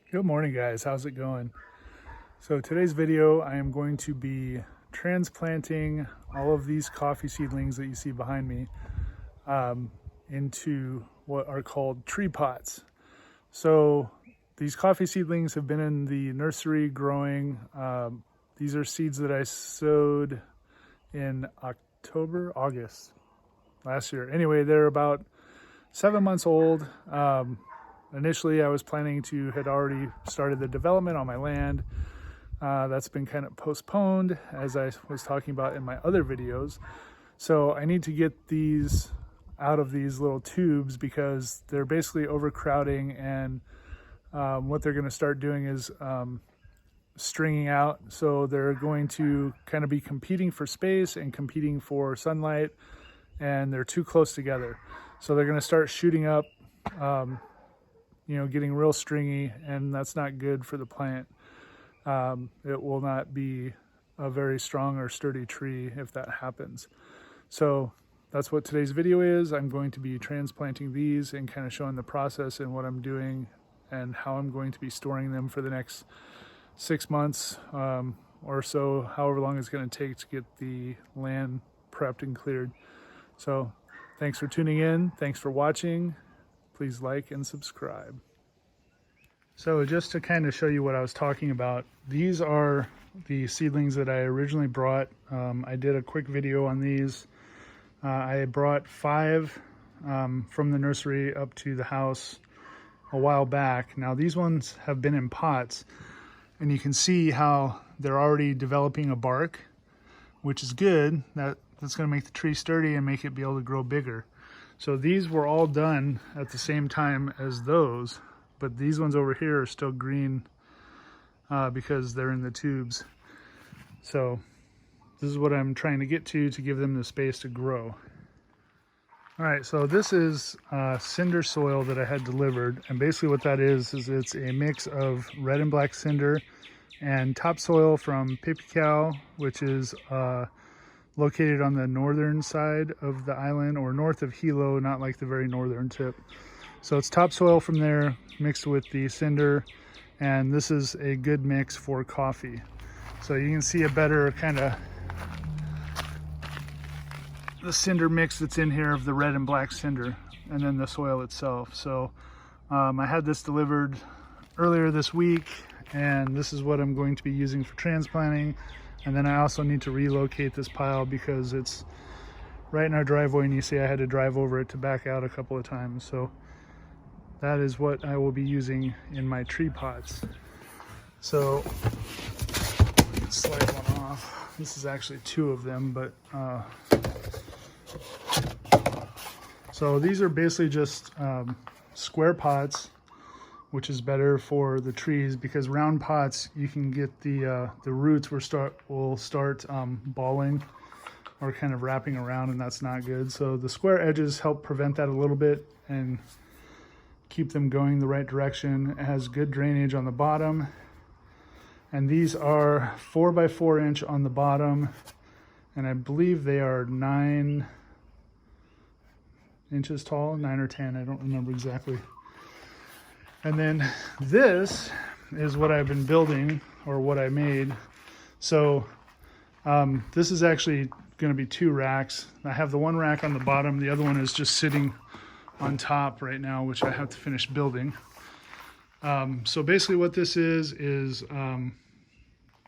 Good morning, guys. How's it going? So today's video, I am going to be transplanting all of these coffee seedlings that you see behind me into what are called tree pots. So these coffee seedlings have been in the nursery growing. These are seeds that I sowed in August last year. Anyway, they're about 7 months old. Initially, I was planning to had already started the development on my land. That's been kind of postponed, as I was talking about in my other videos. So I need to get these out of these little tubes because they're basically overcrowding, and what they're going to start doing is stringing out. So they're going to kind of be competing for space and competing for sunlight, and they're too close together. So they're going to start shooting up, getting real stringy, and that's not good for the plant. It will not be a very strong or sturdy tree if that happens. So that's what today's video is. I'm going to be transplanting these and kind of showing the process and what I'm doing and how I'm going to be storing them for the next 6 months or so, however long it's going to take to get the land prepped and cleared. So thanks for tuning in. Thanks for watching. Please like and subscribe. So just to kind of show you what I was talking about, these are the seedlings that I originally brought. I did a quick video on these. I brought 5 from the nursery up to the house a while back. Now these ones have been in pots, and you can see how they're already developing a bark, which is good. That's going to make the tree sturdy and make it be able to grow bigger. So these were all done at the same time as those, but these ones over here are still green because they're in the tubes. So this is what I'm trying to get to give them the space to grow. All right, so this is cinder soil that I had delivered, and basically what that is it's a mix of red and black cinder and topsoil from Cow, which is located on the northern side of the island, or north of Hilo, not like the very northern tip. So it's topsoil from there mixed with the cinder, and this is a good mix for coffee. So you can see a better kind of the cinder mix that's in here of the red and black cinder, and then the soil itself. So I had this delivered earlier this week, and this is what I'm going to be using for transplanting. And then I also need to relocate this pile because it's right in our driveway, and you see I had to drive over it to back out a couple of times. So that is what I will be using in my tree pots. So let's slide one off. This is actually 2 of them, but so these are basically just square pots, which is better for the trees, because round pots you can get the roots will start balling or kind of wrapping around, and that's not good. So the square edges help prevent that a little bit and keep them going the right direction. It has good drainage on the bottom, and these are 4 by 4 inch on the bottom, and I believe they are 9 inches tall, 9 or 10, I don't remember exactly. And then this is what I've been building, or what I made. So this is actually going to be 2 racks. I have the one rack on the bottom. The other one is just sitting on top right now, which I have to finish building. So basically what this is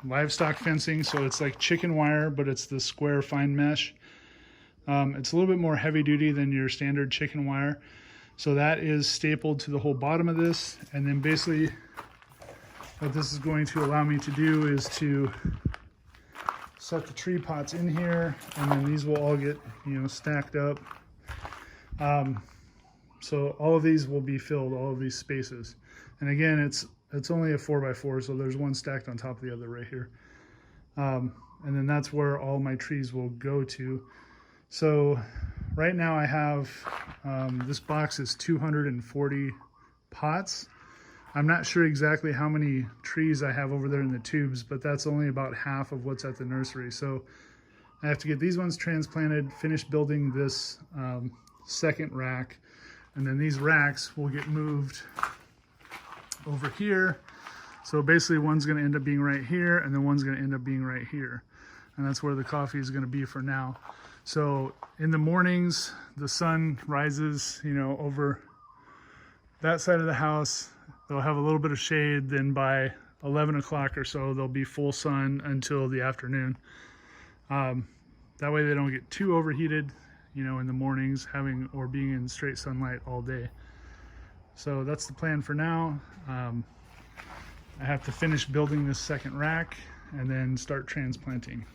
livestock fencing. So it's like chicken wire, but it's the square fine mesh. It's a little bit more heavy duty than your standard chicken wire. So that is stapled to the whole bottom of this, and then basically what this is going to allow me to do is to set the tree pots in here, and then these will all get stacked up. So all of these will be filled, all of these spaces. And again, it's only a 4 by 4, so there's one stacked on top of the other right here. And then that's where all my trees will go to. So right now I have, this box is 240 pots. I'm not sure exactly how many trees I have over there in the tubes, but that's only about half of what's at the nursery. So I have to get these ones transplanted, finish building this second rack, and then these racks will get moved over here So basically one's going to end up being right here, and then one's going to end up being right here. And that's where the coffee is going to be for now. So in the mornings, the sun rises, you know, over that side of the house. They'll have a little bit of shade. Then by 11 o'clock or so, there'll be full sun until the afternoon. That way they don't get too overheated, you know, in the mornings, or being in straight sunlight all day. So that's the plan for now. I have to finish building this second rack and then start transplanting.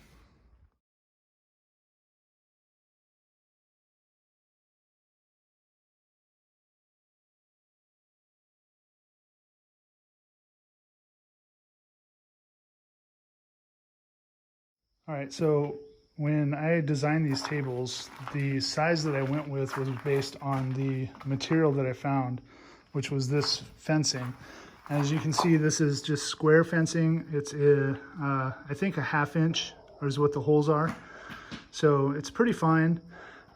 All right, so when I designed these tables, the size that I went with was based on the material that I found, which was this fencing. As you can see, this is just square fencing. It's I think a 1/2 inch is what the holes are. So it's pretty fine,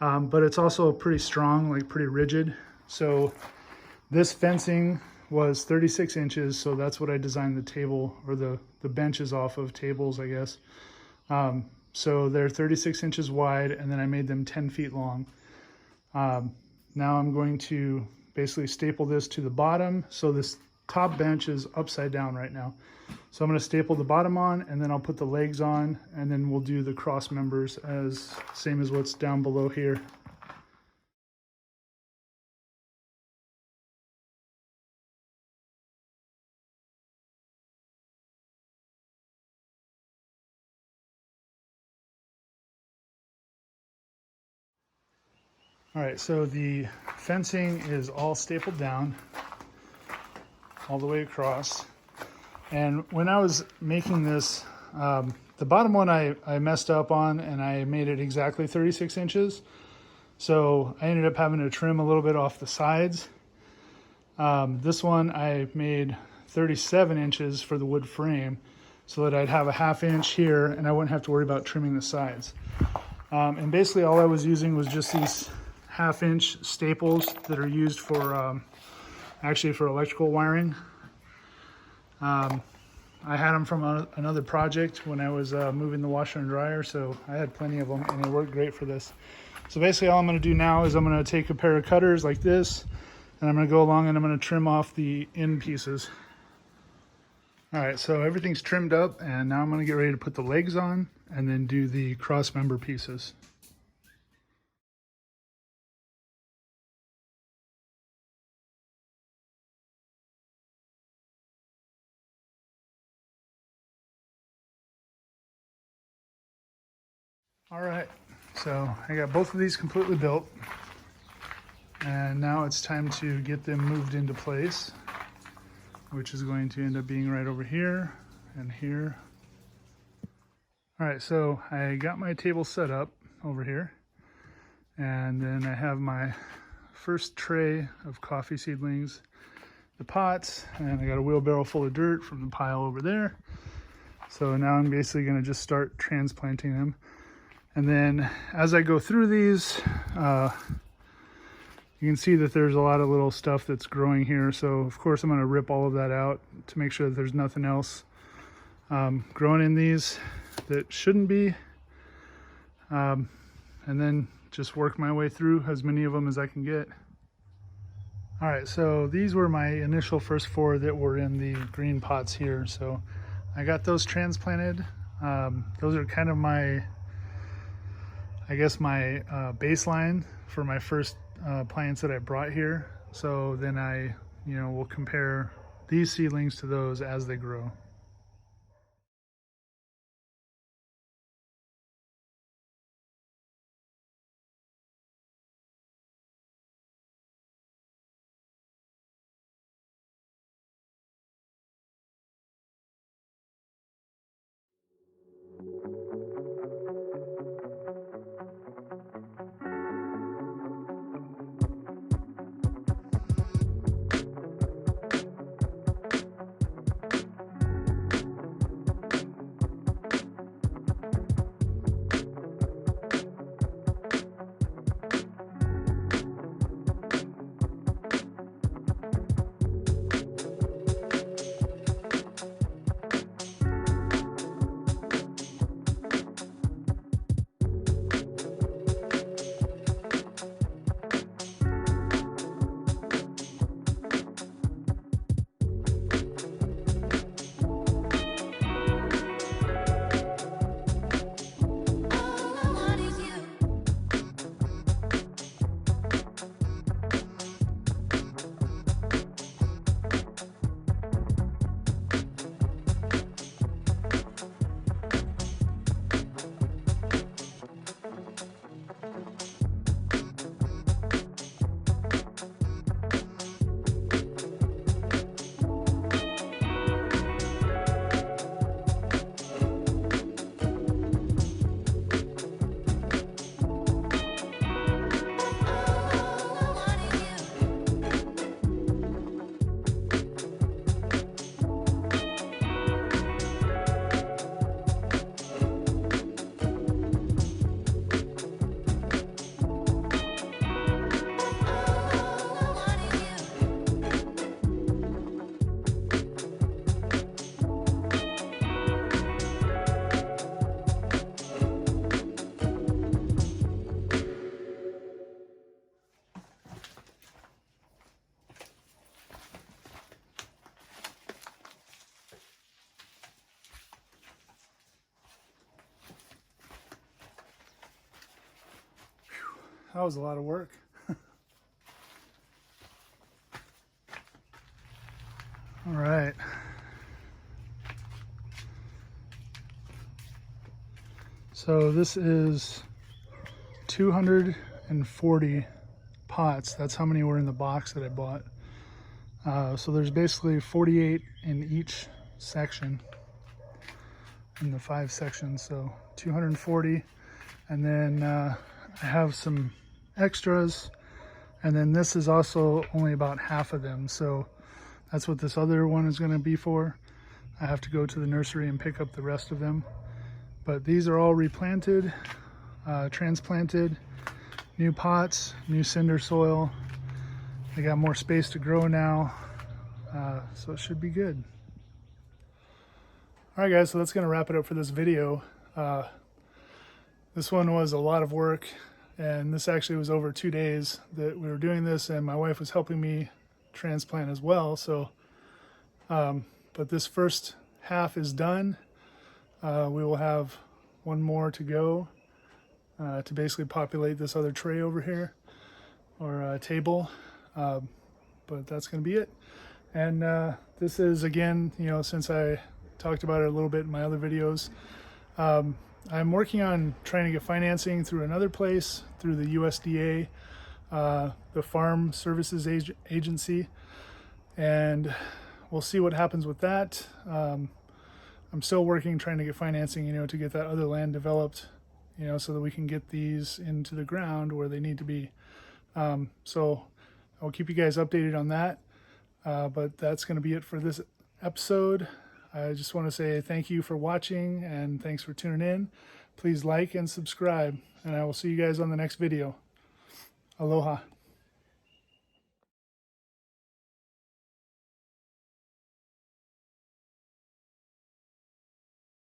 but it's also pretty strong, like pretty rigid. So this fencing was 36 inches. So that's what I designed the table, or the benches off of tables, I guess. So they're 36 inches wide, and then I made them 10 feet long. Now I'm going to basically staple this to the bottom. So this top bench is upside down right now. So I'm going to staple the bottom on, and then I'll put the legs on, and then we'll do the cross members same as what's down below here. All right, so the fencing is all stapled down all the way across. And when I was making this, the bottom one I messed up on, and I made it exactly 36 inches. So I ended up having to trim a little bit off the sides. This one I made 37 inches for the wood frame, so that I'd have a 1/2 inch here and I wouldn't have to worry about trimming the sides. And basically all I was using was just these 1/2 inch staples that are used for actually for electrical wiring. I had them from another project when I was moving the washer and dryer, so I had plenty of them, and they worked great for this. So basically all I'm going to do now is I'm going to take a pair of cutters like this, and I'm going to go along and I'm going to trim off the end pieces. All right, so everything's trimmed up, and now I'm going to get ready to put the legs on and then do the cross member pieces. All right, so I got both of these completely built, and now it's time to get them moved into place, which is going to end up being right over here and here. All right, so I got my table set up over here, and then I have my first tray of coffee seedlings, the pots, and I got a wheelbarrow full of dirt from the pile over there. So now I'm basically going to just start transplanting them. And then as I go through these, you can see that there's a lot of little stuff that's growing here. So of course I'm going to rip all of that out to make sure that there's nothing else growing in these that shouldn't be. And then just work my way through as many of them as I can get. All right, so these were my initial first 4 that were in the green pots here. So I got those transplanted. Those are kind of my, I guess, my baseline for my first plants that I brought here. So then I, will compare these seedlings to those as they grow. That was a lot of work. All right. So this is 240 pots. That's how many were in the box that I bought. So there's basically 48 in each section, in the 5 sections, so 240. And then I have some extras, and then this is also only about half of them, so that's what this other one is going to be for. I have to go to the nursery and pick up the rest of them. But these are all replanted, transplanted, new pots, new cinder soil. They got more space to grow now, so it should be good. All right, guys, so that's going to wrap it up for this video. This one was a lot of work, and this actually was over 2 days that we were doing this, and my wife was helping me transplant as well. So, but this first half is done. We will have one more to go to basically populate this other tray over here, or table. But that's going to be it. And this is, again, you know, since I talked about it a little bit in my other videos, I'm working on trying to get financing through another place, through the USDA, the Farm Services Agency, and we'll see what happens with that. I'm still working, trying to get financing, you know, to get that other land developed, you know, so that we can get these into the ground where they need to be. So I'll keep you guys updated on that. But that's going to be it for this episode. I just want to say thank you for watching, and thanks for tuning in. Please like and subscribe, and I will see you guys on the next video. Aloha.